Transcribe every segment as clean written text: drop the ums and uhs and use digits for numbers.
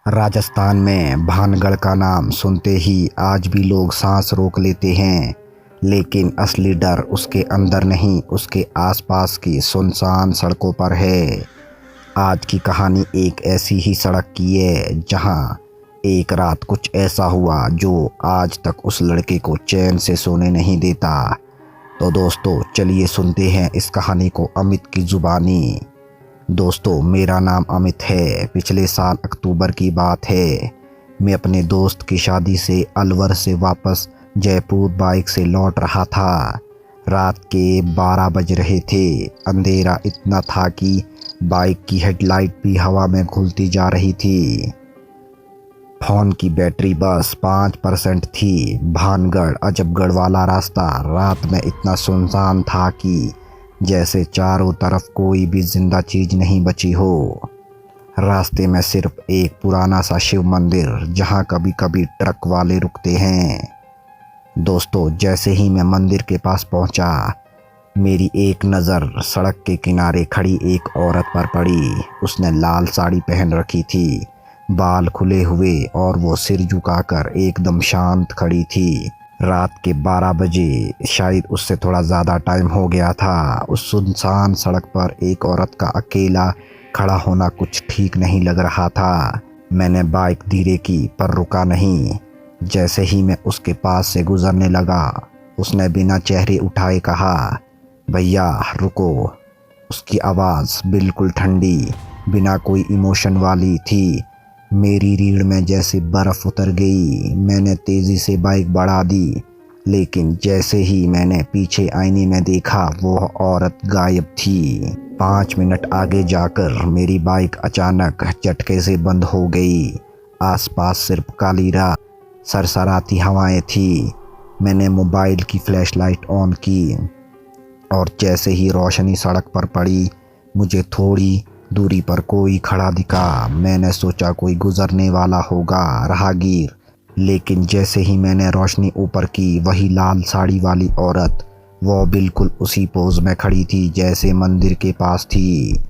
राजस्थान में भानगढ़ का नाम सुनते ही आज भी लोग सांस रोक लेते हैं, लेकिन असली डर उसके अंदर नहीं, उसके आसपास की सुनसान सड़कों पर है। आज की कहानी एक ऐसी ही सड़क की है जहां एक रात कुछ ऐसा हुआ जो आज तक उस लड़के को चैन से सोने नहीं देता। तो दोस्तों चलिए सुनते हैं इस कहानी को अमित की जुबानी। दोस्तों मेरा नाम अमित है। पिछले साल अक्टूबर की बात है। मैं अपने दोस्त की शादी से अलवर से वापस जयपुर बाइक से लौट रहा था। रात के 12 बज रहे थे। अंधेरा इतना था कि बाइक की हेडलाइट भी हवा में घुलती जा रही थी। फ़ोन की बैटरी बस 5% थी। भानगढ़ अजबगढ़ वाला रास्ता रात में इतना सुनसान था कि जैसे चारों तरफ कोई भी जिंदा चीज नहीं बची हो। रास्ते में सिर्फ एक पुराना सा शिव मंदिर जहां कभी कभी ट्रक वाले रुकते हैं। दोस्तों जैसे ही मैं मंदिर के पास पहुंचा, मेरी एक नज़र सड़क के किनारे खड़ी एक औरत पर पड़ी। उसने लाल साड़ी पहन रखी थी, बाल खुले हुए, और वो सिर झुकाकर एकदम शांत खड़ी थी। रात के 12 बजे, शायद उससे थोड़ा ज़्यादा टाइम हो गया था। उस सुनसान सड़क पर एक औरत का अकेला खड़ा होना कुछ ठीक नहीं लग रहा था। मैंने बाइक धीरे की पर रुका नहीं। जैसे ही मैं उसके पास से गुजरने लगा, उसने बिना चेहरे उठाए कहा, भैया रुको। उसकी आवाज़ बिल्कुल ठंडी, बिना कोई इमोशन वाली थी। मेरी रीढ़ में जैसे बर्फ़ उतर गई। मैंने तेज़ी से बाइक बढ़ा दी, लेकिन जैसे ही मैंने पीछे आईने में देखा, वो औरत गायब थी। 5 मिनट आगे जाकर मेरी बाइक अचानक झटके से बंद हो गई। आसपास सिर्फ काली रात, सरसराती हवाएं थी। मैंने मोबाइल की फ्लैशलाइट ऑन की, और जैसे ही रोशनी सड़क पर पड़ी, मुझे थोड़ी दूरी पर कोई खड़ा दिखा। मैंने सोचा कोई गुजरने वाला होगा, राहगीर। लेकिन जैसे ही मैंने रोशनी ऊपर की, वही लाल साड़ी वाली औरत, वो बिल्कुल उसी पोज में खड़ी थी जैसे मंदिर के पास थी।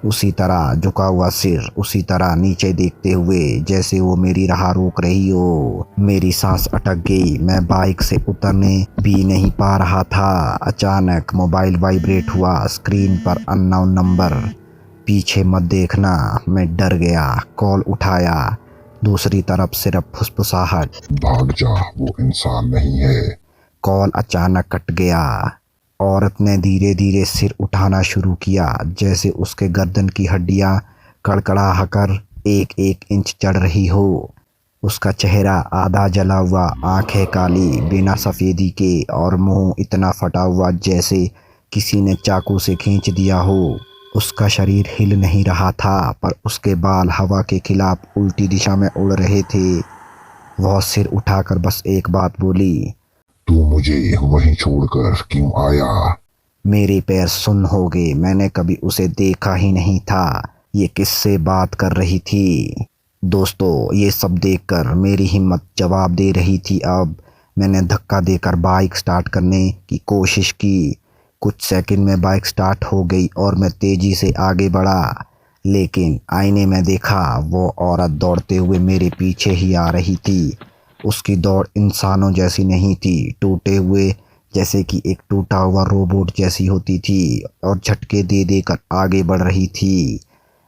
उसी तरह झुका हुआ सिर, उसी तरह नीचे देखते हुए जैसे वो मेरी राह रोक रही हो। मेरी सांस अटक गई। मैं बाइक से उतरने भी नहीं पा रहा था। अचानक मोबाइल वाइब्रेट हुआ। स्क्रीन पर अननोन नंबर। पीछे मत देखना। मैं डर गया। कॉल उठाया। दूसरी तरफ सिर्फ फुसफुसाहट, भाग जा, वो इंसान नहीं है। कॉल अचानक कट गया। औरत ने धीरे धीरे सिर उठाना शुरू किया, जैसे उसके गर्दन की हड्डियां कड़कड़ाकर एक एक इंच चढ़ रही हो। उसका चेहरा आधा जला हुआ, आंखें काली बिना सफ़ेदी के, और मुंह इतना फटा हुआ जैसे किसी ने चाकू से खींच दिया हो। उसका शरीर हिल नहीं रहा था, पर उसके बाल हवा के खिलाफ उल्टी दिशा में उड़ रहे थे। वह सिर उठाकर बस एक बात बोली, तू मुझे वहीं छोड़कर क्यों आया? मेरे पैर सुन्न हो गए। मैंने कभी उसे देखा ही नहीं था। ये किससे बात कर रही थी? दोस्तों ये सब देखकर मेरी हिम्मत जवाब दे रही थी। अब मैंने धक्का देकर बाइक स्टार्ट करने की कोशिश की। कुछ सेकंड में बाइक स्टार्ट हो गई और मैं तेजी से आगे बढ़ा। लेकिन आईने में देखा, वो औरत दौड़ते हुए मेरे पीछे ही आ रही थी। उसकी दौड़ इंसानों जैसी नहीं थी, टूटे हुए जैसे कि एक टूटा हुआ रोबोट जैसी होती थी, और झटके दे देकर आगे बढ़ रही थी।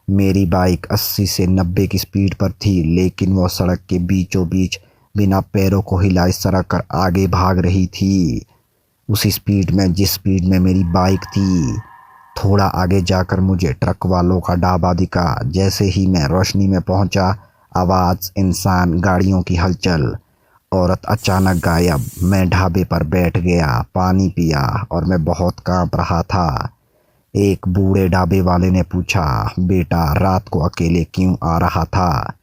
मेरी बाइक 80 से 90 की स्पीड पर थी, लेकिन वह सड़क के बीचों बीच बिना पैरों को हिलाए सरक कर आगे भाग रही थी, उसी स्पीड में जिस स्पीड में मेरी बाइक थी। थोड़ा आगे जाकर मुझे ट्रक वालों का ढाबा दिखा। जैसे ही मैं रोशनी में पहुंचा, आवाज़, इंसान, गाड़ियों की हलचल। औरत अचानक गायब। मैं ढाबे पर बैठ गया, पानी पिया, और मैं बहुत कांप रहा था। एक बूढ़े ढाबे वाले ने पूछा, बेटा रात को अकेले क्यों आ रहा था?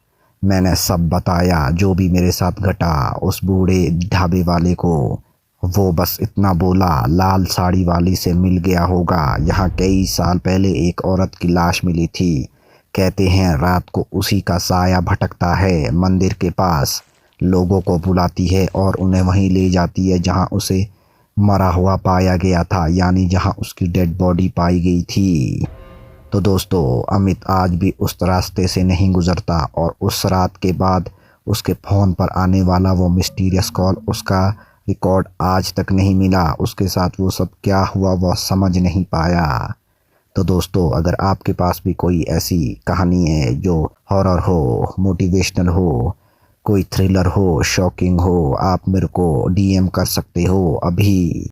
मैंने सब बताया जो भी मेरे साथ घटा उस बूढ़े ढाबे वाले को। वो बस इतना बोला, लाल साड़ी वाली से मिल गया होगा। यहाँ कई साल पहले एक औरत की लाश मिली थी। कहते हैं रात को उसी का साया भटकता है मंदिर के पास, लोगों को बुलाती है और उन्हें वहीं ले जाती है जहाँ उसे मरा हुआ पाया गया था, यानी जहाँ उसकी डेड बॉडी पाई गई थी। तो दोस्तों अमित आज भी उस रास्ते से नहीं गुजरता और उस रात के बाद उसके फ़ोन पर आने वाला वो मिस्टीरियस कॉल, उसका रिकॉर्ड आज तक नहीं मिला। उसके साथ वो सब क्या हुआ वह समझ नहीं पाया। तो दोस्तों अगर आपके पास भी कोई ऐसी कहानी है जो हॉरर हो, मोटिवेशनल हो, कोई थ्रिलर हो, शॉकिंग हो, आप मेरे को डीएम कर सकते हो अभी।